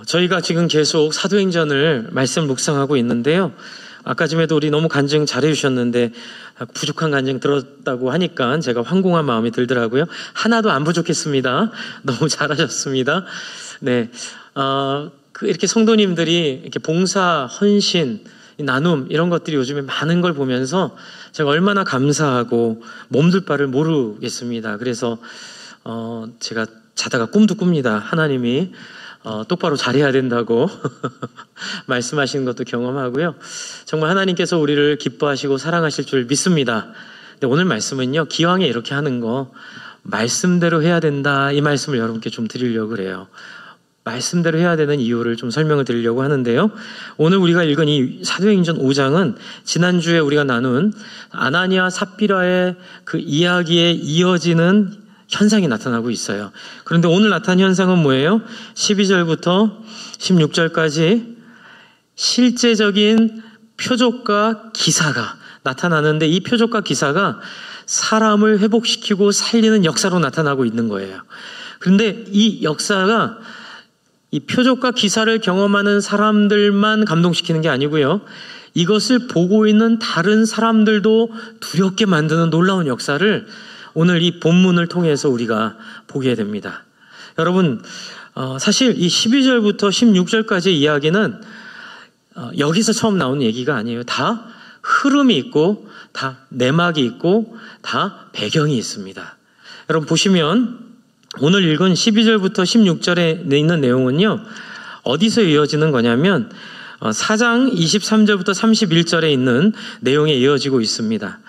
저희가 지금 계속 사도행전을 말씀 묵상하고 있는데요. 아까 전에도 우리 너무 간증 잘해 주셨는데 부족한 간증 들었다고 하니까 제가 황공한 마음이 들더라고요. 하나도 안 부족했습니다. 너무 잘하셨습니다. 네, 이렇게 성도님들이 이렇게 봉사, 헌신, 나눔 이런 것들이 요즘에 많은 걸 보면서 제가 얼마나 감사하고 몸둘 바를 모르겠습니다. 그래서 제가 자다가 꿈도 꿉니다. 하나님이 똑바로 잘해야 된다고 말씀하시는 것도 경험하고요. 정말 하나님께서 우리를 기뻐하시고 사랑하실 줄 믿습니다. 근데 오늘 말씀은요, 기왕에 이렇게 하는 거 말씀대로 해야 된다, 이 말씀을 여러분께 좀 드리려고 그래요. 말씀대로 해야 되는 이유를 좀 설명을 드리려고 하는데요. 오늘 우리가 읽은 이 사도행전 5장은 지난주에 우리가 나눈 아나니아 삽비라의 그 이야기에 이어지는 현상이 나타나고 있어요. 그런데 오늘 나타난 현상은 뭐예요? 12절부터 16절까지 실제적인 표적과 기사가 나타나는데, 이 표적과 기사가 사람을 회복시키고 살리는 역사로 나타나고 있는 거예요. 그런데 이 역사가 이 표적과 기사를 경험하는 사람들만 감동시키는 게 아니고요, 이것을 보고 있는 다른 사람들도 두렵게 만드는 놀라운 역사를 오늘 이 본문을 통해서 우리가 보게 됩니다. 여러분, 사실 이 12절부터 16절까지의 이야기는 여기서 처음 나오는 얘기가 아니에요. 다 흐름이 있고, 다 내막이 있고, 다 배경이 있습니다. 여러분 보시면 오늘 읽은 12절부터 16절에 있는 내용은요, 어디서 이어지는 거냐면 4장 23절부터 31절에 있는 내용에 이어지고 있습니다.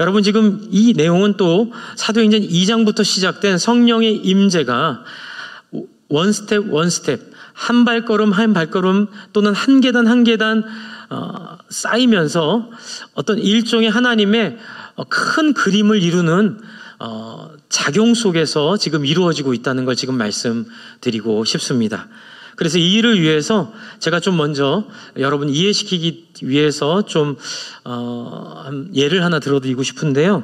여러분, 지금 이 내용은 또 사도행전 2장부터 시작된 성령의 임재가 원 스텝 한 발걸음 한 발걸음 또는 한 계단 한 계단 쌓이면서 어떤 일종의 하나님의 큰 그림을 이루는 작용 속에서 지금 이루어지고 있다는 걸 지금 말씀드리고 싶습니다. 그래서 이 일을 위해서 제가 좀 먼저 여러분 이해시키기 위해서 좀 예를 하나 들어드리고 싶은데요.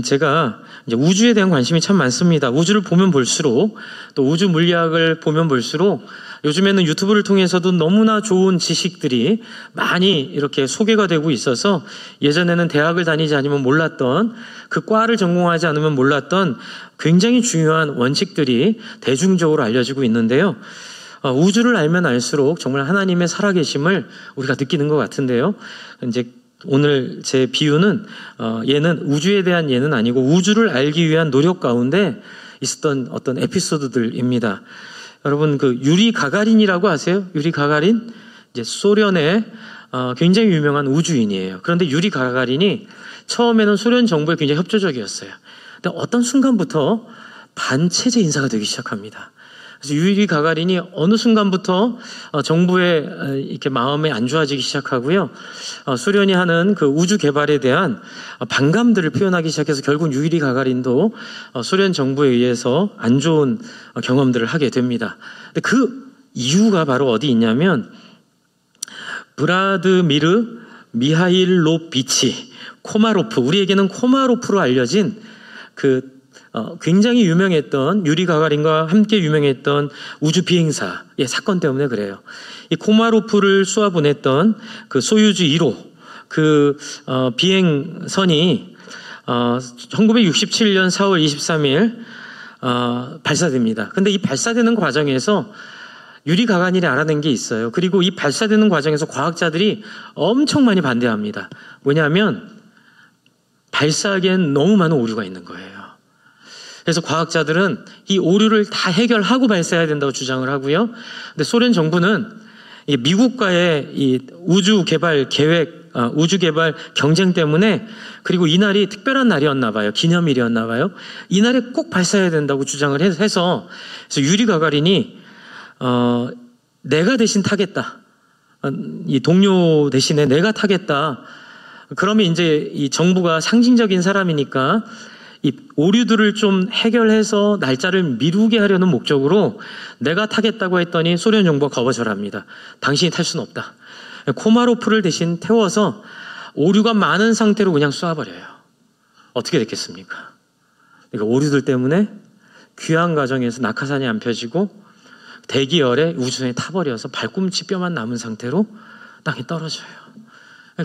제가 이제 우주에 대한 관심이 참 많습니다. 우주를 보면 볼수록, 또 우주 물리학을 보면 볼수록 요즘에는 유튜브를 통해서도 너무나 좋은 지식들이 많이 이렇게 소개가 되고 있어서 예전에는 대학을 다니지 않으면 몰랐던, 그 과를 전공하지 않으면 몰랐던 굉장히 중요한 원칙들이 대중적으로 알려지고 있는데요. 우주를 알면 알수록 정말 하나님의 살아계심을 우리가 느끼는 것 같은데요. 이제 오늘 제 비유는 얘는 우주에 대한 예는 아니고 우주를 알기 위한 노력 가운데 있었던 어떤 에피소드들입니다. 여러분, 그 유리 가가린이라고 아세요? 유리 가가린? 이제 소련의 굉장히 유명한 우주인이에요. 그런데 유리 가가린이 처음에는 소련 정부에 굉장히 협조적이었어요. 근데 어떤 순간부터 반체제 인사가 되기 시작합니다. 그래서 유리 가가린이 어느 순간부터 정부의 이렇게 마음이 안 좋아지기 시작하고요. 소련이 하는 그 우주 개발에 대한 반감들을 표현하기 시작해서 결국 유리 가가린도 소련 정부에 의해서 안 좋은 경험들을 하게 됩니다. 근데 그 이유가 바로 어디 있냐면 브라드미르 미하일로비치 코마로프, 우리에게는 코마로프로 알려진 그 굉장히 유명했던, 유리 가가린과 함께 유명했던 우주 비행사의 사건 때문에 그래요. 이 코마로프를 쏘아 보냈던 그 소유주 1호 그 비행선이 1967년 4월 23일 발사됩니다. 근데 이 발사되는 과정에서 유리 가가린이 알아낸 게 있어요. 그리고 이 발사되는 과정에서 과학자들이 엄청 많이 반대합니다. 뭐냐면 발사하기엔 너무 많은 오류가 있는 거예요. 그래서 과학자들은 이 오류를 다 해결하고 발사해야 된다고 주장을 하고요. 근데 소련 정부는 미국과의 이 우주 개발 계획, 우주 개발 경쟁 때문에, 그리고 이날이 특별한 날이었나 봐요. 기념일이었나 봐요. 이날에 꼭 발사해야 된다고 주장을 해서 그래서 유리 가가린이 내가 대신 타겠다. 이 동료 대신에 내가 타겠다. 그러면 이제 이 정부가 상징적인 사람이니까 이 오류들을 좀 해결해서 날짜를 미루게 하려는 목적으로 내가 타겠다고 했더니 소련 정부가 거부절합니다. 당신이 탈 수는 없다. 코마로프를 대신 태워서 오류가 많은 상태로 그냥 쏴버려요. 어떻게 됐겠습니까? 그러니까 오류들 때문에 귀환 과정에서 낙하산이 안 펴지고 대기열에 우주선이 타버려서 발꿈치 뼈만 남은 상태로 땅에 떨어져요.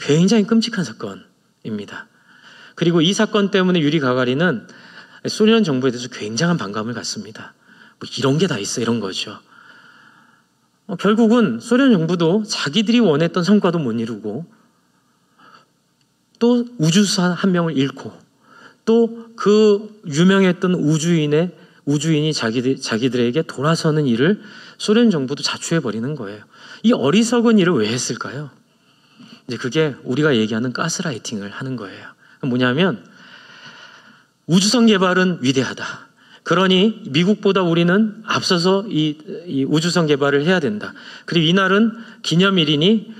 굉장히 끔찍한 사건입니다. 그리고 이 사건 때문에 유리 가가린은 소련 정부에 대해서 굉장한 반감을 갖습니다. 뭐 이런 게 다 있어, 이런 거죠. 결국은 소련 정부도 자기들이 원했던 성과도 못 이루고 또 우주사 한 명을 잃고 또 그 유명했던 우주인이 자기들에게 돌아서는 일을 소련 정부도 자초해버리는 거예요. 이 어리석은 일을 왜 했을까요? 이제 그게 우리가 얘기하는 가스라이팅을 하는 거예요. 뭐냐면 우주선 개발은 위대하다. 그러니 미국보다 우리는 앞서서 이 우주선 개발을 해야 된다. 그리고 이날은 기념일이니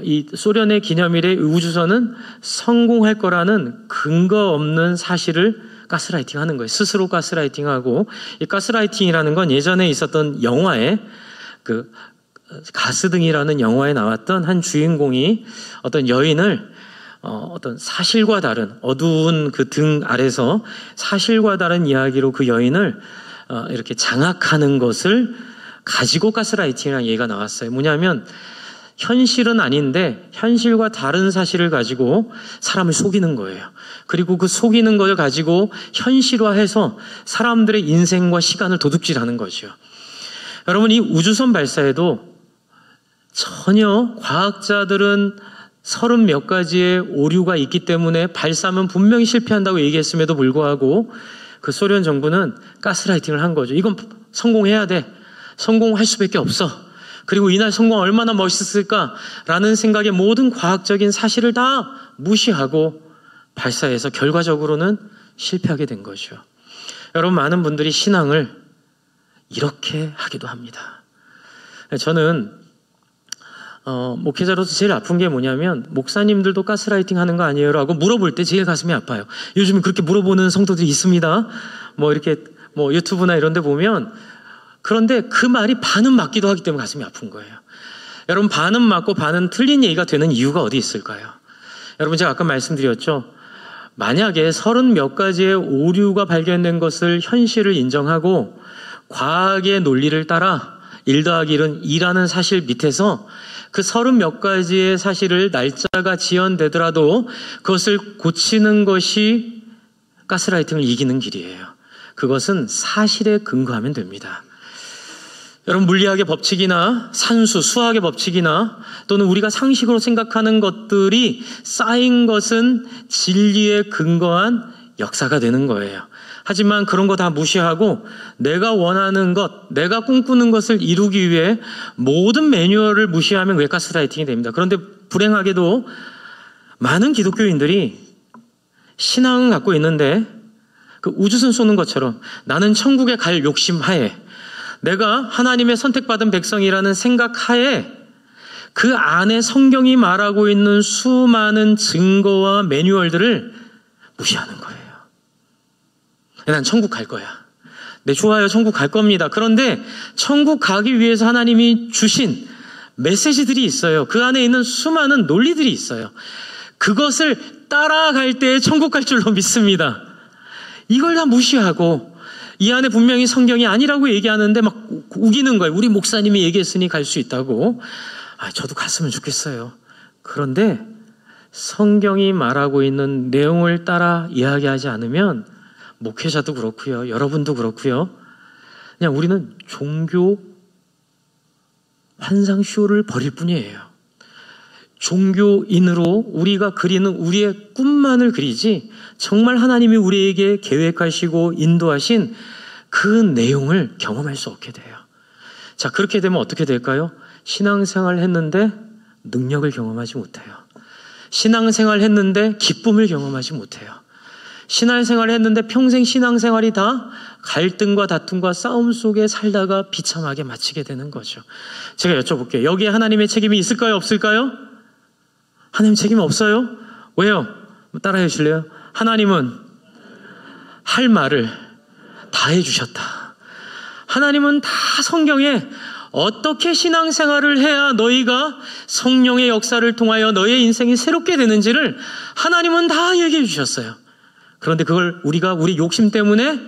이 소련의 기념일에 우주선은 성공할 거라는 근거 없는 사실을 가스라이팅 하는 거예요. 스스로 가스라이팅하고, 이 가스라이팅이라는 건 예전에 있었던 영화에 그 가스등이라는 영화에 나왔던 한 주인공이 어떤 여인을 어떤 사실과 다른 어두운 그 등 아래서 사실과 다른 이야기로 그 여인을 이렇게 장악하는 것을 가지고 가스라이팅이라는 얘기가 나왔어요. 뭐냐면 현실은 아닌데 현실과 다른 사실을 가지고 사람을 속이는 거예요. 그리고 그 속이는 것을 가지고 현실화해서 사람들의 인생과 시간을 도둑질하는 거죠. 여러분, 이 우주선 발사에도 전혀 과학자들은 30몇 가지의 오류가 있기 때문에 발사하면 분명히 실패한다고 얘기했음에도 불구하고 그 소련 정부는 가스라이팅을 한 거죠. 이건 성공해야 돼. 성공할 수밖에 없어. 그리고 이날 성공 얼마나 멋있었을까라는 생각에 모든 과학적인 사실을 다 무시하고 발사해서 결과적으로는 실패하게 된 거죠. 여러분, 많은 분들이 신앙을 이렇게 하기도 합니다. 저는 목회자로서 제일 아픈 게 뭐냐면 목사님들도 가스라이팅 하는 거 아니에요? 라고 물어볼 때 제일 가슴이 아파요. 요즘 그렇게 물어보는 성도들이 있습니다. 뭐 이렇게 뭐 유튜브나 이런 데 보면. 그런데 그 말이 반은 맞기도 하기 때문에 가슴이 아픈 거예요. 여러분, 반은 맞고 반은 틀린 얘기가 되는 이유가 어디 있을까요? 여러분, 제가 아까 말씀드렸죠. 만약에 30몇 가지의 오류가 발견된 것을 현실을 인정하고 과학의 논리를 따라 1 더하기 1은 2라는 사실 밑에서 그 30몇 가지의 사실을 날짜가 지연되더라도 그것을 고치는 것이 가스라이팅을 이기는 길이에요. 그것은 사실에 근거하면 됩니다. 여러분, 물리학의 법칙이나 산수, 수학의 법칙이나 또는 우리가 상식으로 생각하는 것들이 쌓인 것은 진리에 근거한 역사가 되는 거예요. 하지만 그런 거 다 무시하고 내가 원하는 것, 내가 꿈꾸는 것을 이루기 위해 모든 매뉴얼을 무시하면 왜 가스라이팅이 됩니다. 그런데 불행하게도 많은 기독교인들이 신앙을 갖고 있는데 그 우주선 쏘는 것처럼 나는 천국에 갈 욕심 하에 내가 하나님의 선택받은 백성이라는 생각 하에 그 안에 성경이 말하고 있는 수많은 증거와 매뉴얼들을 무시하는 거예요. 난 천국 갈 거야. 네, 좋아요. 천국 갈 겁니다. 그런데 천국 가기 위해서 하나님이 주신 메시지들이 있어요. 그 안에 있는 수많은 논리들이 있어요. 그것을 따라갈 때 천국 갈 줄로 믿습니다. 이걸 다 무시하고 이 안에 분명히 성경이 아니라고 얘기하는데 막 우기는 거예요. 우리 목사님이 얘기했으니 갈 수 있다고. 저도 갔으면 좋겠어요. 그런데 성경이 말하고 있는 내용을 따라 이야기하지 않으면 목회자도 그렇고요. 여러분도 그렇고요. 그냥 우리는 종교 환상쇼를 벌일 뿐이에요. 종교인으로 우리가 그리는 우리의 꿈만을 그리지 정말 하나님이 우리에게 계획하시고 인도하신 그 내용을 경험할 수 없게 돼요. 자, 그렇게 되면 어떻게 될까요? 신앙생활을 했는데 능력을 경험하지 못해요. 신앙생활을 했는데 기쁨을 경험하지 못해요. 신앙생활을 했는데 평생 신앙생활이 다 갈등과 다툼과 싸움 속에 살다가 비참하게 마치게 되는 거죠. 제가 여쭤볼게요. 여기에 하나님의 책임이 있을까요? 없을까요? 하나님 책임 없어요? 왜요? 따라해 주실래요? 하나님은 할 말을 다 해주셨다. 하나님은 다 성경에 어떻게 신앙생활을 해야 너희가 성령의 역사를 통하여 너의 인생이 새롭게 되는지를 하나님은 다 얘기해 주셨어요. 그런데 그걸 우리가 우리 욕심 때문에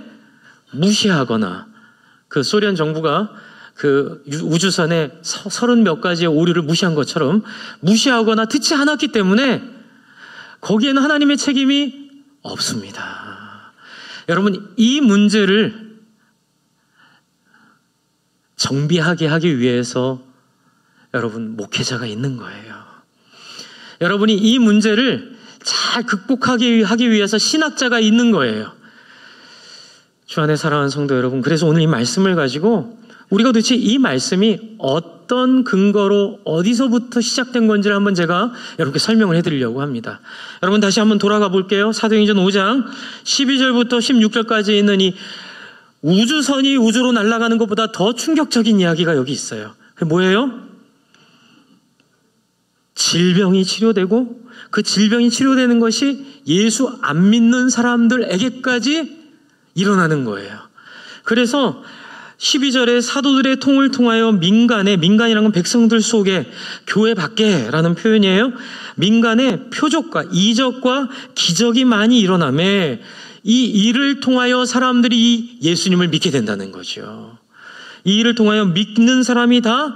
무시하거나 그 소련 정부가 그 우주선의 30몇 가지의 오류를 무시한 것처럼 무시하거나 듣지 않았기 때문에 거기에는 하나님의 책임이 없습니다. 여러분, 이 문제를 정비하게 하기 위해서 여러분 목회자가 있는 거예요. 여러분이 이 문제를 잘 극복하기 하기 위해서 신학자가 있는 거예요. 주 안에 사랑하는 성도 여러분, 그래서 오늘 이 말씀을 가지고 우리가 도대체 이 말씀이 어떤 근거로 어디서부터 시작된 건지를 한번 제가 여러분께 설명을 해드리려고 합니다. 여러분 다시 한번 돌아가 볼게요. 사도행전 5장 12절부터 16절까지 있는 이 우주선이 우주로 날아가는 것보다 더 충격적인 이야기가 여기 있어요. 그게 뭐예요? 질병이 치료되고 그 질병이 치료되는 것이 예수 안 믿는 사람들에게까지 일어나는 거예요. 그래서 12절에 사도들의 통을 통하여 민간이라는 건 백성들 속에, 교회 밖에라는 표현이에요. 민간에 표적과 이적과 기적이 많이 일어나매 이 일을 통하여 사람들이 예수님을 믿게 된다는 거죠. 이 일을 통하여 믿는 사람이 다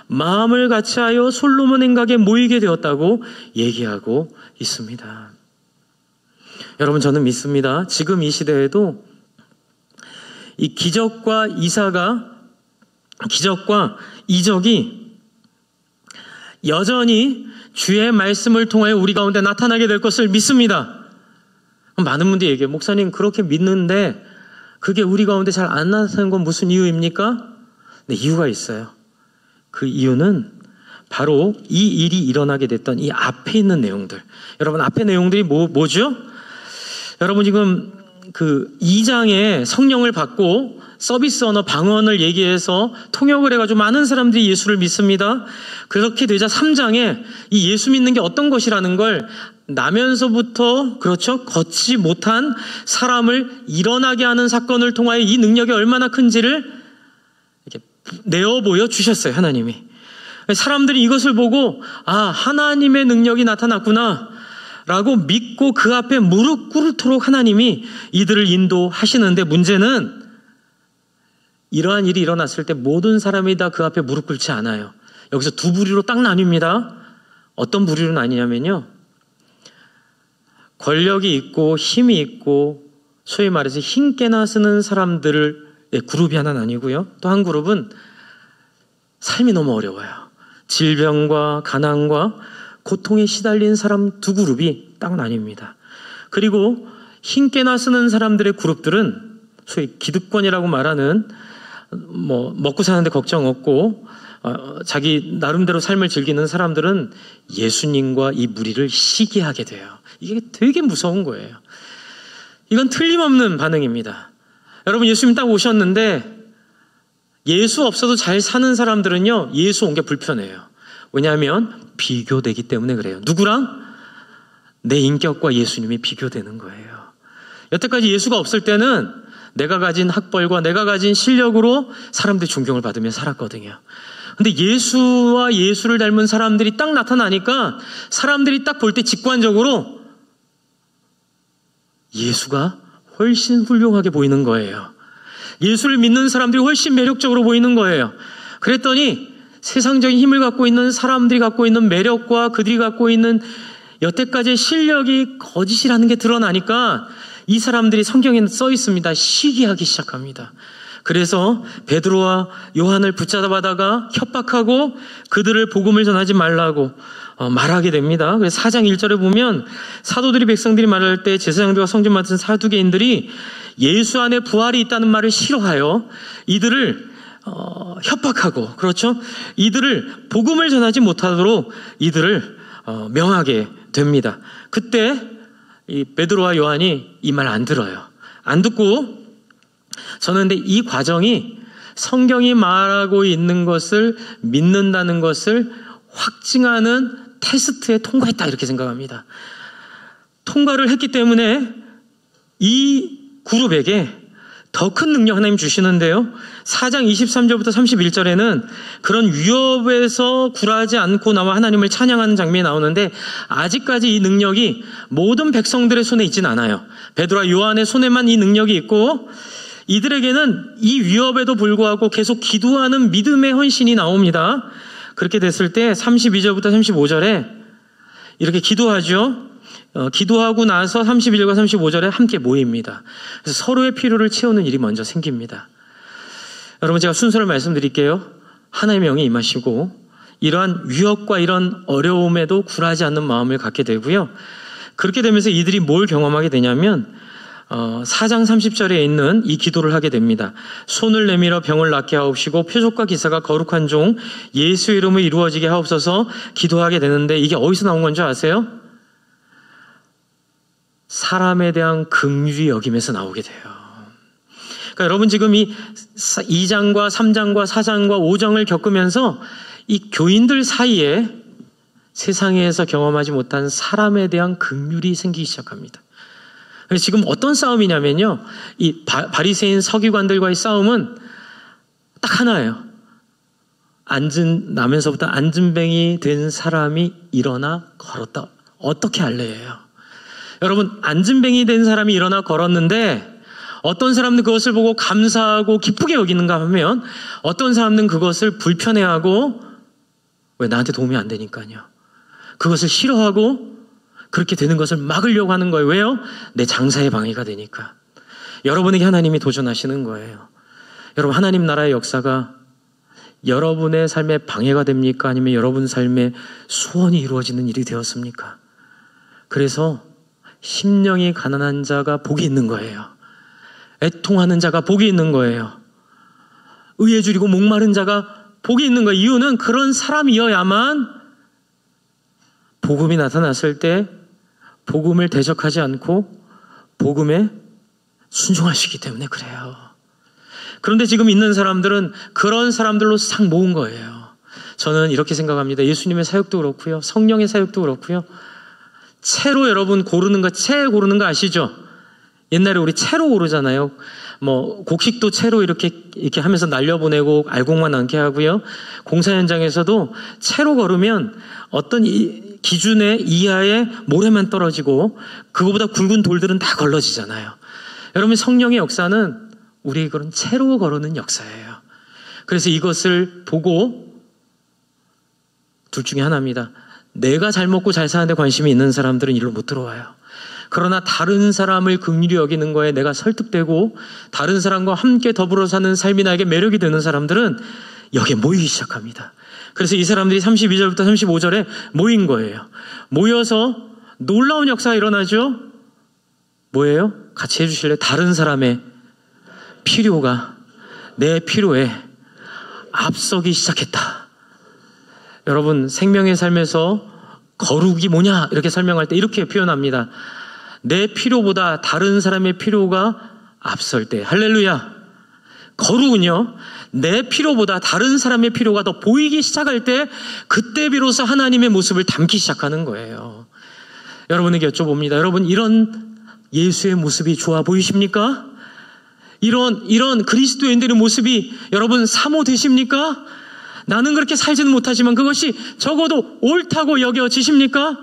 마음을 같이하여 솔로몬 행각에 모이게 되었다고 얘기하고 있습니다. 여러분, 저는 믿습니다. 지금 이 시대에도 이 기적과 이적이 여전히 주의 말씀을 통하여 우리 가운데 나타나게 될 것을 믿습니다. 많은 분들이 얘기해요. 목사님, 그렇게 믿는데 그게 우리 가운데 잘 안 나타나는 건 무슨 이유입니까? 네, 이유가 있어요. 그 이유는 바로 이 일이 일어나게 됐던 이 앞에 있는 내용들. 여러분, 앞에 내용들이 뭐죠? 여러분, 지금 그 2장에 성령을 받고 서비스 언어 방언을 얘기해서 통역을 해가지고 많은 사람들이 예수를 믿습니다. 그렇게 되자 3장에 이 예수 믿는 게 어떤 것이라는 걸 나면서부터, 그렇죠, 걷지 못한 사람을 일어나게 하는 사건을 통하여 이 능력이 얼마나 큰지를 이렇게 내어 보여 주셨어요, 하나님이. 사람들이 이것을 보고 하나님의 능력이 나타났구나 라고 믿고 그 앞에 무릎 꿇도록 하나님이 이들을 인도하시는데, 문제는 이러한 일이 일어났을 때 모든 사람이 다 그 앞에 무릎 꿇지 않아요. 여기서 두 부류로 딱 나뉩니다. 어떤 부류로 나뉘냐면요, 권력이 있고 힘이 있고 소위 말해서 힘께나 쓰는 사람들의 그룹이 하나 나뉘고요, 또 한 그룹은 삶이 너무 어려워요. 질병과 가난과 고통에 시달린 사람 두 그룹이 딱 나뉩니다. 그리고 힘께나 쓰는 사람들의 그룹들은 소위 기득권이라고 말하는, 먹고 사는데 걱정 없고 자기 나름대로 삶을 즐기는 사람들은 예수님과 이 무리를 시기하게 돼요. 이게 되게 무서운 거예요. 이건 틀림없는 반응입니다. 여러분, 예수님 딱 오셨는데 예수 없어도 잘 사는 사람들은요, 예수 온 게 불편해요. 왜냐하면 비교되기 때문에 그래요. 누구랑? 내 인격과 예수님이 비교되는 거예요. 여태까지 예수가 없을 때는 내가 가진 학벌과 내가 가진 실력으로 사람들이 존경을 받으며 살았거든요. 근데 예수와 예수를 닮은 사람들이 딱 나타나니까 사람들이 딱 볼 때 직관적으로 예수가 훨씬 훌륭하게 보이는 거예요. 예수를 믿는 사람들이 훨씬 매력적으로 보이는 거예요. 그랬더니 세상적인 힘을 갖고 있는 사람들이 갖고 있는 매력과 그들이 갖고 있는 여태까지의 실력이 거짓이라는 게 드러나니까 이 사람들이 성경에 써 있습니다. 시기하기 시작합니다. 그래서 베드로와 요한을 붙잡아다가 협박하고 그들을 복음을 전하지 말라고 말하게 됩니다. 그래서 4장 1절에 보면 사도들이 백성들이 말할 때 제사장들과 성전 맡은 사두개인들이 예수 안에 부활이 있다는 말을 싫어하여 이들을 협박하고, 그렇죠, 이들을 복음을 전하지 못하도록 이들을 명하게 됩니다. 그때 이 베드로와 요한이 이 말 안 들어요. 안 듣고, 저는 근데 이 과정이 성경이 말하고 있는 것을 믿는다는 것을 확증하는 테스트에 통과했다, 이렇게 생각합니다. 통과를 했기 때문에 이 그룹에게 더 큰 능력 하나님 주시는데요, 4장 23절부터 31절에는 그런 위협에서 굴하지 않고 나와 하나님을 찬양하는 장면이 나오는데, 아직까지 이 능력이 모든 백성들의 손에 있진 않아요. 베드로와 요한의 손에만 이 능력이 있고, 이들에게는 이 위협에도 불구하고 계속 기도하는 믿음의 헌신이 나옵니다. 그렇게 됐을 때 32절부터 35절에 이렇게 기도하죠. 기도하고 나서 31절과 35절에 함께 모입니다. 그래서 서로의 필요를 채우는 일이 먼저 생깁니다. 여러분, 제가 순서를 말씀드릴게요. 하나님의 영이 임하시고 이러한 위협과 이런 어려움에도 굴하지 않는 마음을 갖게 되고요. 그렇게 되면서 이들이 뭘 경험하게 되냐면 4장 30절에 있는 이 기도를 하게 됩니다. 손을 내밀어 병을 낫게 하옵시고 표적과 기사가 거룩한 종 예수의 이름으로 이루어지게 하옵소서 기도하게 되는데, 이게 어디서 나온 건지 아세요? 사람에 대한 긍휼히 여김에서 나오게 돼요. 그러니까 여러분, 지금 이 2장과 3장과 4장과 5장을 겪으면서 이 교인들 사이에 세상에서 경험하지 못한 사람에 대한 긍휼이 생기기 시작합니다. 그래서 지금 어떤 싸움이냐면요, 이 바리새인 서기관들과의 싸움은 딱 하나예요. 나면서부터 안진뱅이 된 사람이 일어나 걸었다. 어떻게 할래요? 여러분, 안진뱅이 된 사람이 일어나 걸었는데 어떤 사람들은 그것을 보고 감사하고 기쁘게 여기는가 하면, 어떤 사람들은 그것을 불편해하고 왜 나한테 도움이 안 되니까요. 그것을 싫어하고 그렇게 되는 것을 막으려고 하는 거예요. 왜요? 내 장사에 방해가 되니까. 여러분에게 하나님이 도전하시는 거예요. 여러분, 하나님 나라의 역사가 여러분의 삶에 방해가 됩니까? 아니면 여러분 삶에 소원이 이루어지는 일이 되었습니까? 그래서 심령이 가난한 자가 복이 있는 거예요. 애통하는 자가 복이 있는 거예요. 의에 줄이고 목마른 자가 복이 있는 거예요. 이유는 그런 사람이어야만 복음이 나타났을 때 복음을 대적하지 않고 복음에 순종하시기 때문에 그래요. 그런데 지금 있는 사람들은 그런 사람들로 싹 모은 거예요. 저는 이렇게 생각합니다. 예수님의 사역도 그렇고요, 성령의 사역도 그렇고요, 채로 여러분 고르는 거, 채 고르는 거 아시죠? 옛날에 우리 채로 고르잖아요. 곡식도 채로 이렇게 하면서 날려보내고 알곡만 않게 하고요. 공사 현장에서도 채로 걸으면 어떤 기준의 이하의 모래만 떨어지고 그거보다 굵은 돌들은 다 걸러지잖아요. 여러분, 성령의 역사는 우리 그런 채로 거르는 역사예요. 그래서 이것을 보고 둘 중에 하나입니다. 내가 잘 먹고 잘 사는데 관심이 있는 사람들은 이리로 못 들어와요. 그러나 다른 사람을 긍휼히 여기는 거에 내가 설득되고 다른 사람과 함께 더불어 사는 삶이 나에게 매력이 되는 사람들은 여기에 모이기 시작합니다. 그래서 이 사람들이 32절부터 35절에 모인 거예요. 모여서 놀라운 역사가 일어나죠. 뭐예요? 같이 해주실래요? 다른 사람의 필요가 내 필요에 앞서기 시작했다. 여러분, 생명의 삶에서 거룩이 뭐냐 이렇게 설명할 때 이렇게 표현합니다. 내 필요보다 다른 사람의 필요가 앞설 때. 할렐루야. 거룩은요, 내 필요보다 다른 사람의 필요가 더 보이기 시작할 때, 그때 비로소 하나님의 모습을 담기 시작하는 거예요. 여러분에게 여쭤봅니다. 여러분, 이런 예수의 모습이 좋아 보이십니까? 이런 그리스도인들의 모습이 여러분 사모되십니까? 나는 그렇게 살지는 못하지만 그것이 적어도 옳다고 여겨지십니까?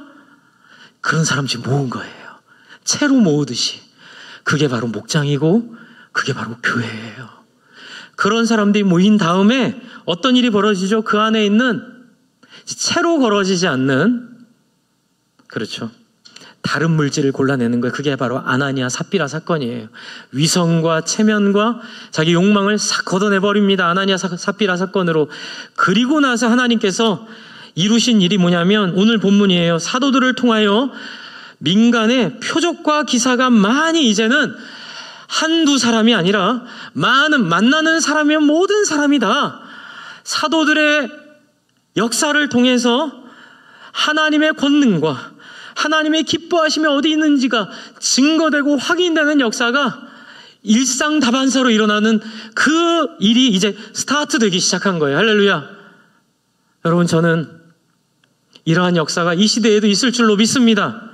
그런 사람 지금 모은 거예요. 채로 모으듯이. 그게 바로 목장이고 그게 바로 교회예요. 그런 사람들이 모인 다음에 어떤 일이 벌어지죠? 그 안에 있는 채로 걸어지지 않는, 그렇죠, 다른 물질을 골라내는 거예요. 그게 바로 아나니아 삽비라 사건이에요. 위선과 체면과 자기 욕망을 싹 걷어내버립니다. 아나니아 삽비라 사건으로. 그리고 나서 하나님께서 이루신 일이 뭐냐면 오늘 본문이에요. 사도들을 통하여 민간에 표적과 기사가 많이, 이제는 한두 사람이 아니라 많은, 만나는 사람이면 모든 사람이다. 사도들의 역사를 통해서 하나님의 권능과 하나님의 기뻐하심이 어디 있는지가 증거되고 확인되는 역사가 일상다반사로 일어나는 그 일이 이제 스타트되기 시작한 거예요. 할렐루야. 여러분, 저는 이러한 역사가 이 시대에도 있을 줄로 믿습니다.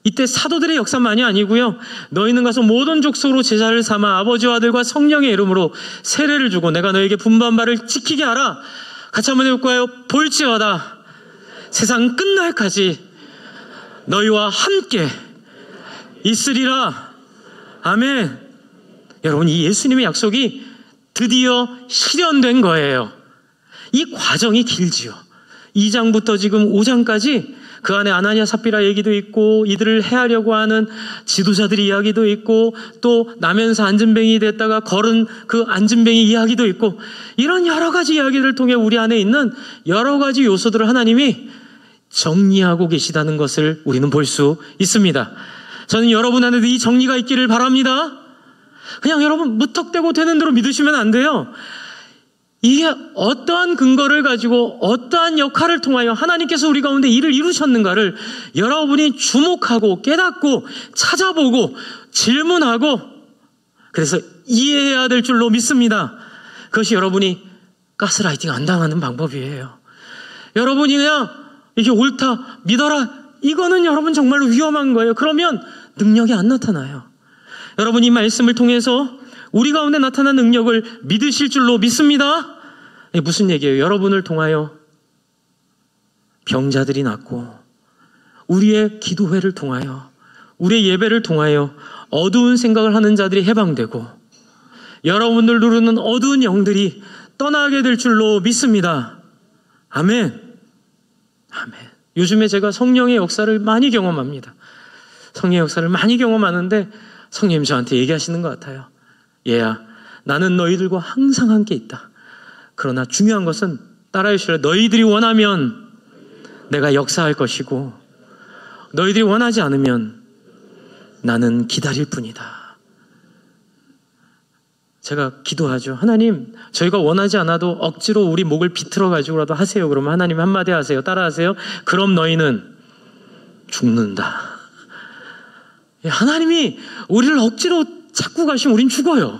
이때 사도들의 역사만이 아니고요, 너희는 가서 모든 족속으로 제자를 삼아 아버지와 아들과 성령의 이름으로 세례를 주고 내가 너에게 분부한 바를 지키게 하라. 같이 한번 해볼까요? 볼지어다 세상 끝날까지 너희와 함께 있으리라. 아멘. 여러분, 이 예수님의 약속이 드디어 실현된 거예요. 이 과정이 길지요. 2장부터 지금 5장까지 그 안에 아나니아 삽비라 얘기도 있고, 이들을 해하려고 하는 지도자들의 이야기도 있고, 또 나면서 안진뱅이 됐다가 걸은 그 안진뱅이 이야기도 있고, 이런 여러 가지 이야기들을 통해 우리 안에 있는 여러 가지 요소들을 하나님이 정리하고 계시다는 것을 우리는 볼 수 있습니다. 저는 여러분 안에도 이 정리가 있기를 바랍니다. 그냥 여러분 무턱대고 되는 대로 믿으시면 안 돼요. 이게 어떠한 근거를 가지고 어떠한 역할을 통하여 하나님께서 우리 가운데 일을 이루셨는가를 여러분이 주목하고 깨닫고 찾아보고 질문하고, 그래서 이해해야 될 줄로 믿습니다. 그것이 여러분이 가스라이팅 안 당하는 방법이에요. 여러분이 그냥 이게 옳다 믿어라, 이거는 여러분 정말로 위험한 거예요. 그러면 능력이 안 나타나요. 여러분, 이 말씀을 통해서 우리 가운데 나타난 능력을 믿으실 줄로 믿습니다. 무슨 얘기예요? 여러분을 통하여 병자들이 낫고, 우리의 기도회를 통하여, 우리의 예배를 통하여 어두운 생각을 하는 자들이 해방되고, 여러분을 누르는 어두운 영들이 떠나게 될 줄로 믿습니다. 아멘. 아멘. 요즘에 제가 성령의 역사를 많이 경험합니다. 성령의 역사를 많이 경험하는데 성령님 저한테 얘기하시는 것 같아요. 얘야, 나는 너희들과 항상 함께 있다. 그러나 중요한 것은, 따라해 주실래요? 너희들이 원하면 내가 역사할 것이고, 너희들이 원하지 않으면 나는 기다릴 뿐이다. 제가 기도하죠. 하나님, 저희가 원하지 않아도 억지로 우리 목을 비틀어 가지고라도 하세요. 그러면 하나님 한마디 하세요. 따라하세요. 그럼 너희는 죽는다. 하나님이 우리를 억지로 찾고 가시면 우린 죽어요.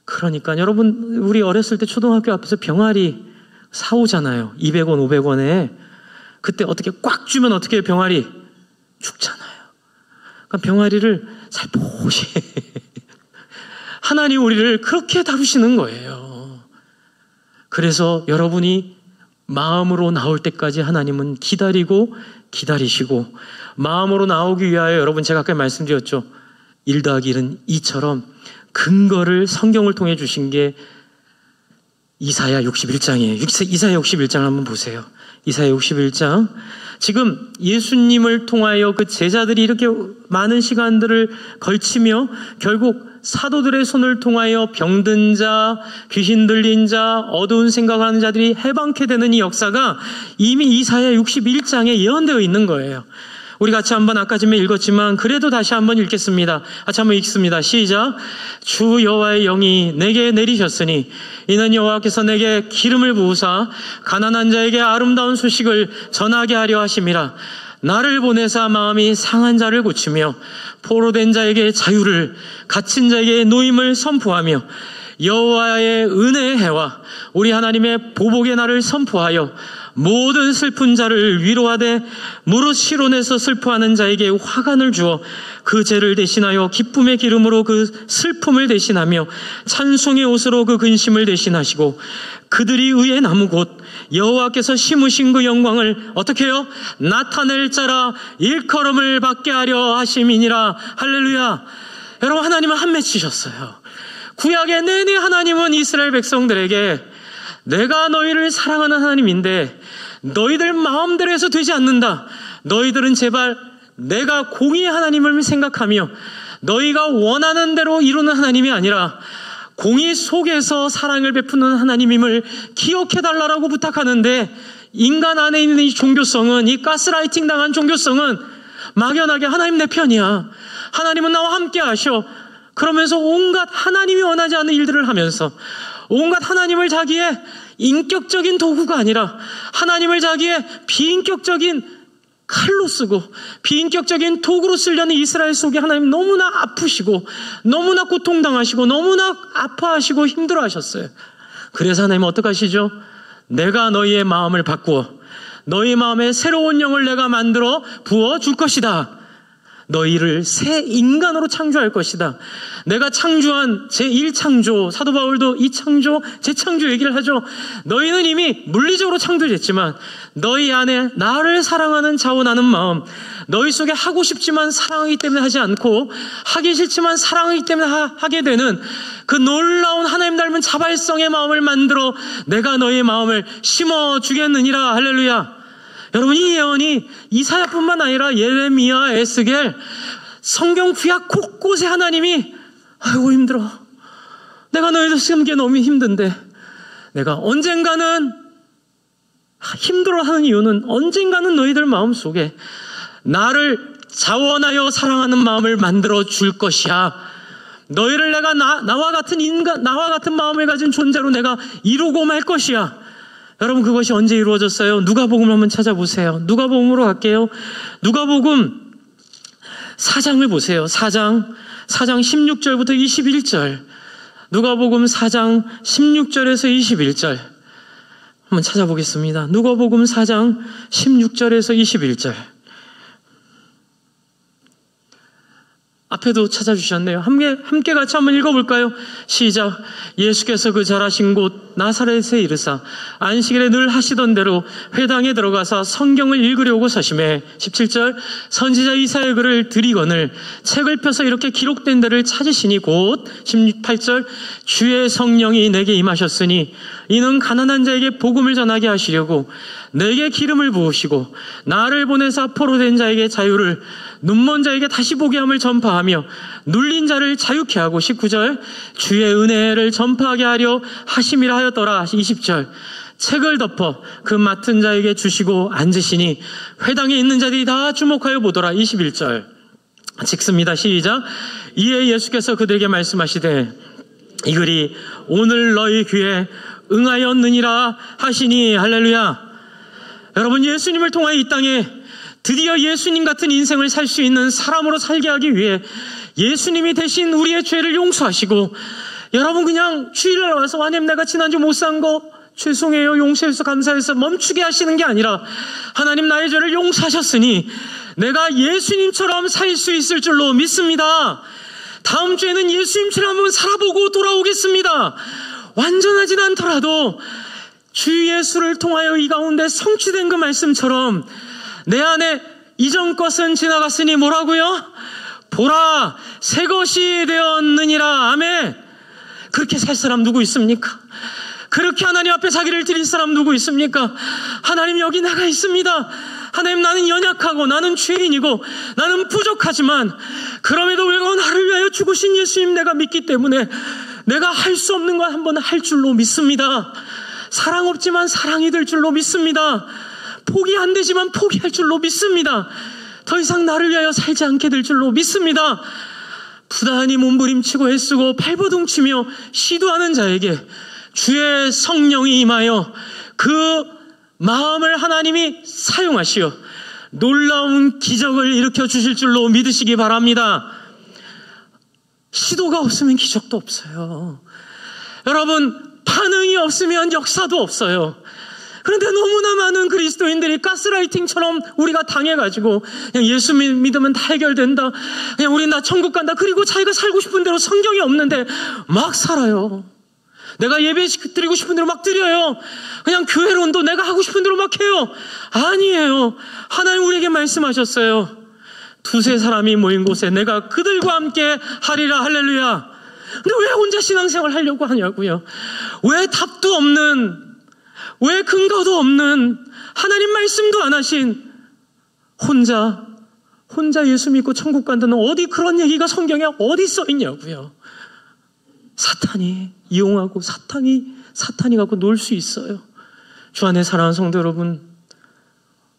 그러니까 여러분, 우리 어렸을 때 초등학교 앞에서 병아리 사오잖아요. 200원, 500원에. 그때 어떻게 꽉 주면 어떻게 해요? 병아리 죽잖아요. 그러니까 병아리를 살포시 하나님 우리를 그렇게 다루시는 거예요. 그래서 여러분이 마음으로 나올 때까지 하나님은 기다리고 기다리시고, 마음으로 나오기 위하여 여러분, 제가 아까 말씀드렸죠. 1 더하기 1은 2처럼 근거를 성경을 통해 주신 게 이사야 61장이에요. 이사야 61장 한번 보세요. 이사야 61장. 지금 예수님을 통하여 그 제자들이 이렇게 많은 시간들을 걸치며 결국 사도들의 손을 통하여 병든 자, 귀신 들린 자, 어두운 생각하는 자들이 해방케 되는 이 역사가 이미 이사야 61장에 예언되어 있는 거예요. 우리 같이 한번 아까 전에 읽었지만 그래도 다시 한번 읽겠습니다. 같이 한번 읽습니다. 시작. 주 여호와의 영이 내게 내리셨으니 이는 여호와께서 내게 기름을 부으사 가난한 자에게 아름다운 소식을 전하게 하려 하심이라. 나를 보내사 마음이 상한 자를 고치며 포로된 자에게 자유를, 갇힌 자에게 노임을 선포하며 여호와의 은혜의 해와 우리 하나님의 보복의 날을 선포하여 모든 슬픈 자를 위로하되 무릇 시론에서 슬퍼하는 자에게 화관을 주어 그 죄를 대신하여 기쁨의 기름으로 그 슬픔을 대신하며 찬송의 옷으로 그 근심을 대신하시고 그들이 의의 나무 곧 여호와께서 심으신 그 영광을 어떻게 해요? 나타낼 자라 일컬음을 받게 하려 하심이니라. 할렐루야. 여러분, 하나님은 한 맺히셨어요. 구약의 내내 하나님은 이스라엘 백성들에게 내가 너희를 사랑하는 하나님인데 너희들 마음대로 해서 되지 않는다. 너희들은 제발 내가 공의의 하나님을 생각하며 너희가 원하는 대로 이루는 하나님이 아니라 공의 속에서 사랑을 베푸는 하나님임을 기억해달라고 부탁하는데, 인간 안에 있는 이 종교성은, 이 가스라이팅 당한 종교성은 막연하게 하나님 내 편이야, 하나님은 나와 함께 하셔, 그러면서 온갖 하나님이 원하지 않는 일들을 하면서 온갖 하나님을 자기의 인격적인 도구가 아니라 하나님을 자기의 비인격적인 칼로 쓰고 비인격적인 도구로 쓰려는 이스라엘 속에 하나님 너무나 아프시고 너무나 고통당하시고 너무나 아파하시고 힘들어하셨어요. 그래서 하나님은 어떻게 하시죠? 내가 너희의 마음을 바꾸어 너희 마음에 새로운 영을 내가 만들어 부어줄 것이다. 너희를 새 인간으로 창조할 것이다. 내가 창조한 제1창조, 사도 바울도 2창조, 재창조 얘기를 하죠. 너희는 이미 물리적으로 창조됐지만 너희 안에 나를 사랑하는 자원하는 마음, 너희 속에 하고 싶지만 사랑하기 때문에 하지 않고 하기 싫지만 사랑하기 때문에 하게 되는 그 놀라운 하나님 닮은 자발성의 마음을 만들어 내가 너희의 마음을 심어주겠느니라. 할렐루야. 여러분, 이 예언이 이사야뿐만 아니라 예레미야, 에스겔, 성경 구약 곳곳에 하나님이 아이고 힘들어, 내가 너희들 섬기기 너무 힘든데, 내가 언젠가는 힘들어하는 이유는 언젠가는 너희들 마음속에 나를 자원하여 사랑하는 마음을 만들어 줄 것이야. 너희를 내가 나와 같은 마음을 가진 존재로 내가 이루고 말 것이야. 여러분, 그것이 언제 이루어졌어요? 누가복음을 한번 찾아보세요. 누가복음으로 갈게요. 누가복음 4장을 보세요. 4장 16절부터 21절. 누가복음 4장 16절에서 21절 한번 찾아보겠습니다. 누가복음 4장 16절에서 21절. 앞에도 찾아주셨네요. 함께 같이 한번 읽어볼까요? 시작. 예수께서 그 자라신 곳 나사렛에 이르사 안식일에 늘 하시던 대로 회당에 들어가서 성경을 읽으려고 서심해. 17절. 선지자 이사야의 글을 들이거늘 책을 펴서 이렇게 기록된 데를 찾으시니 곧. 18절. 주의 성령이 내게 임하셨으니 이는 가난한 자에게 복음을 전하게 하시려고 내게 기름을 부으시고 나를 보내사 포로된 자에게 자유를, 눈먼 자에게 다시 보게 함을 전파하며 눌린 자를 자유케 하고. 19절. 주의 은혜를 전파하게 하려 하심이라 하였더라. 20절. 책을 덮어 그 맡은 자에게 주시고 앉으시니 회당에 있는 자들이 다 주목하여 보더라. 21절. 읽습니다. 시작. 이에 예수께서 그들에게 말씀하시되 이 글이 오늘 너희 귀에 응하였느니라 하시니. 할렐루야. 여러분, 예수님을 통하여 이 땅에 드디어 예수님 같은 인생을 살 수 있는 사람으로 살게 하기 위해 예수님이 대신 우리의 죄를 용서하시고, 여러분 그냥 주일날 와서 하나님 내가 지난주 못 산 거 죄송해요, 용서해서 감사해서 멈추게 하시는 게 아니라 하나님 나의 죄를 용서하셨으니 내가 예수님처럼 살 수 있을 줄로 믿습니다. 다음 주에는 예수님처럼 한번 살아보고 돌아오겠습니다. 완전하진 않더라도 주 예수를 통하여 이 가운데 성취된 그 말씀처럼 내 안에 이전 것은 지나갔으니 뭐라고요? 보라, 새 것이 되었느니라. 아멘. 그렇게 살 사람 누구 있습니까? 그렇게 하나님 앞에 자기를 드릴 사람 누구 있습니까? 하나님, 여기 내가 있습니다. 하나님, 나는 연약하고 나는 죄인이고 나는 부족하지만 그럼에도 불구하고 나를 위하여 죽으신 예수님 내가 믿기 때문에 내가 할 수 없는 걸 한번 할 줄로 믿습니다. 사랑 없지만 사랑이 될 줄로 믿습니다. 포기 안 되지만 포기할 줄로 믿습니다. 더 이상 나를 위하여 살지 않게 될 줄로 믿습니다. 부단히 몸부림치고 애쓰고 발버둥치며 시도하는 자에게 주의 성령이 임하여 그 마음을 하나님이 사용하시어 놀라운 기적을 일으켜 주실 줄로 믿으시기 바랍니다. 시도가 없으면 기적도 없어요. 여러분, 반응이 없으면 역사도 없어요. 그런데 너무나 많은 그리스도인들이 가스라이팅처럼 우리가 당해가지고 그냥 예수 믿으면 다 해결된다, 그냥 우리 나 천국 간다, 그리고 자기가 살고 싶은 대로 성경이 없는데 막 살아요. 내가 예배 드리고 싶은 대로 막 드려요. 그냥 교회론도 내가 하고 싶은 대로 막 해요. 아니에요. 하나님 우리에게 말씀하셨어요. 두세 사람이 모인 곳에 내가 그들과 함께 하리라. 할렐루야. 근데 왜 혼자 신앙생활 하려고 하냐고요? 왜 답도 없는, 왜 근거도 없는, 하나님 말씀도 안 하신 혼자 예수 믿고 천국 간다는 어디 그런 얘기가 성경에 어디 써 있냐고요? 사탄이 이용하고 사탄이 갖고 놀 수 있어요. 주 안에 사랑하는 성도 여러분,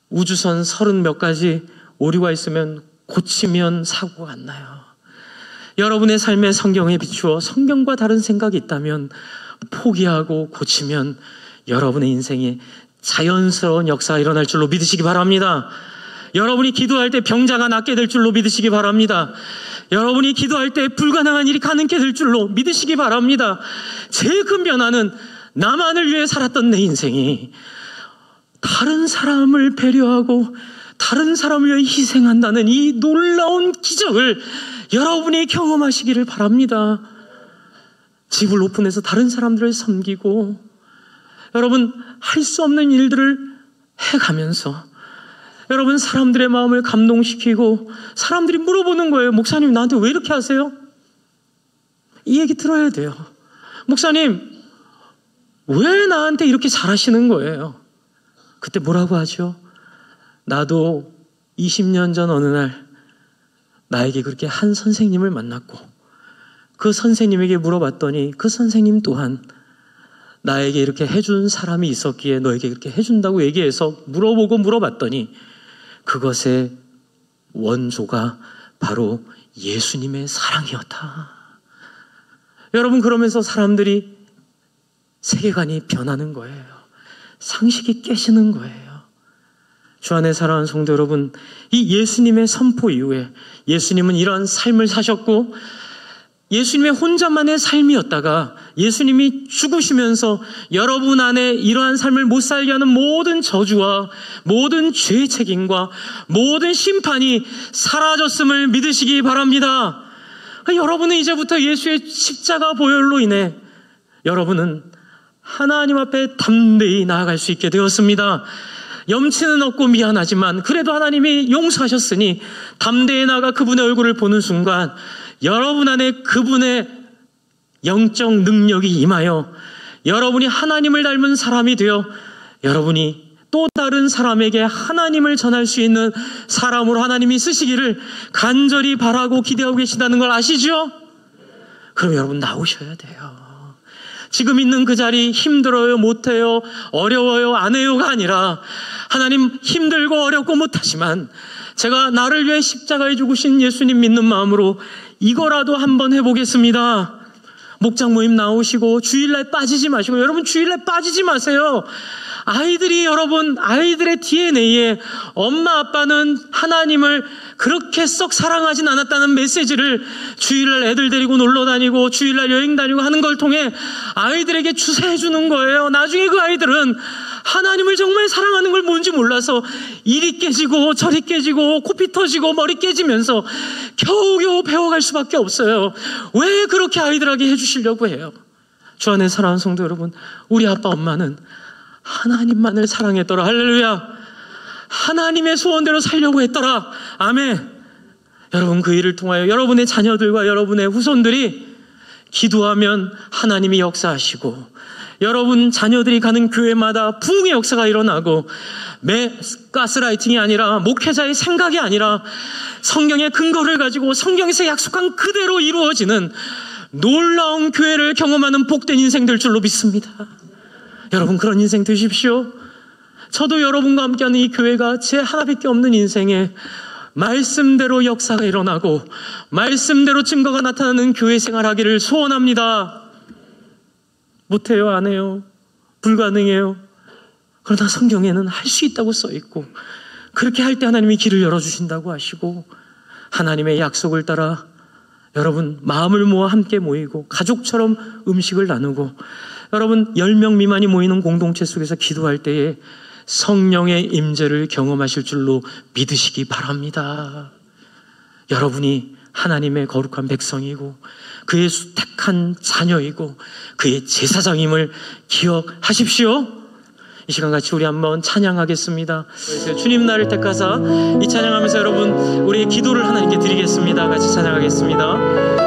우주선 30몇 가지 오류가 있으면 고치면 사고가 안 나요. 여러분의 삶에 성경에 비추어 성경과 다른 생각이 있다면 포기하고 고치면 여러분의 인생에 자연스러운 역사가 일어날 줄로 믿으시기 바랍니다. 여러분이 기도할 때 병자가 낫게 될 줄로 믿으시기 바랍니다. 여러분이 기도할 때 불가능한 일이 가능케 될 줄로 믿으시기 바랍니다. 제일 큰 변화는 나만을 위해 살았던 내 인생이 다른 사람을 배려하고 다른 사람을 위해 희생한다는 이 놀라운 기적을 여러분이 경험하시기를 바랍니다. 집을 오픈해서 다른 사람들을 섬기고 여러분 할 수 없는 일들을 해가면서 여러분 사람들의 마음을 감동시키고 사람들이 물어보는 거예요. 목사님 나한테 왜 이렇게 하세요? 이 얘기 들어야 돼요. 목사님 왜 나한테 이렇게 잘하시는 거예요? 그때 뭐라고 하죠? 나도 20년 전 어느 날 나에게 그렇게 한 선생님을 만났고 그 선생님에게 물어봤더니 그 선생님 또한 나에게 이렇게 해준 사람이 있었기에 너에게 그렇게 해준다고 얘기해서 물어봤더니 그것의 원조가 바로 예수님의 사랑이었다. 여러분 그러면서 사람들이 세계관이 변하는 거예요. 상식이 깨지는 거예요. 주 안에 사랑하는 성도 여러분, 이 예수님의 선포 이후에 예수님은 이러한 삶을 사셨고 예수님의 혼자만의 삶이었다가 예수님이 죽으시면서 여러분 안에 이러한 삶을 못 살게 하는 모든 저주와 모든 죄의 책임과 모든 심판이 사라졌음을 믿으시기 바랍니다. 여러분은 이제부터 예수의 십자가 보혈로 인해 여러분은 하나님 앞에 담대히 나아갈 수 있게 되었습니다. 염치는 없고 미안하지만 그래도 하나님이 용서하셨으니 담대히 나아가 그분의 얼굴을 보는 순간 여러분 안에 그분의 영적 능력이 임하여 여러분이 하나님을 닮은 사람이 되어 여러분이 또 다른 사람에게 하나님을 전할 수 있는 사람으로 하나님이 쓰시기를 간절히 바라고 기대하고 계신다는 걸 아시죠? 그럼 여러분 나오셔야 돼요. 지금 있는 그 자리 힘들어요, 못해요, 어려워요, 안 해요가 아니라 하나님 힘들고 어렵고 못하지만 제가 나를 위해 십자가에 죽으신 예수님 믿는 마음으로 이거라도 한번 해보겠습니다. 목장 모임 나오시고 주일날 빠지지 마시고 여러분 주일날 빠지지 마세요. 아이들이 여러분 아이들의 DNA에 엄마 아빠는 하나님을 그렇게 썩 사랑하진 않았다는 메시지를 주일날 애들 데리고 놀러 다니고 주일날 여행 다니고 하는 걸 통해 아이들에게 주세해 주는 거예요. 나중에 그 아이들은 하나님을 정말 사랑하는 걸 뭔지 몰라서 이리 깨지고 저리 깨지고 코피 터지고 머리 깨지면서 겨우겨우 배워갈 수밖에 없어요. 왜 그렇게 아이들에게 해주시려고 해요? 주 안에 사랑하는 성도 여러분, 우리 아빠 엄마는 하나님만을 사랑했더라. 할렐루야. 하나님의 소원대로 살려고 했더라. 아멘. 여러분 그 일을 통하여 여러분의 자녀들과 여러분의 후손들이 기도하면 하나님이 역사하시고 여러분 자녀들이 가는 교회마다 부흥의 역사가 일어나고 가스라이팅이 아니라 목회자의 생각이 아니라 성경의 근거를 가지고 성경에서 약속한 그대로 이루어지는 놀라운 교회를 경험하는 복된 인생 될 줄로 믿습니다. 여러분 그런 인생 되십시오. 저도 여러분과 함께하는 이 교회가 제 하나밖에 없는 인생에 말씀대로 역사가 일어나고 말씀대로 증거가 나타나는 교회 생활하기를 소원합니다. 못해요, 안 해요, 불가능해요. 그러나 성경에는 할 수 있다고 써있고 그렇게 할 때 하나님이 길을 열어주신다고 하시고 하나님의 약속을 따라 여러분 마음을 모아 함께 모이고 가족처럼 음식을 나누고 여러분 10명 미만이 모이는 공동체 속에서 기도할 때에 성령의 임재를 경험하실 줄로 믿으시기 바랍니다. 여러분이 하나님의 거룩한 백성이고 그의 택한 자녀이고 그의 제사장임을 기억하십시오. 이 시간 같이 우리 한번 찬양하겠습니다. 주님 나를 택하사 이 찬양하면서 여러분 우리의 기도를 하나님께 드리겠습니다. 같이 찬양하겠습니다.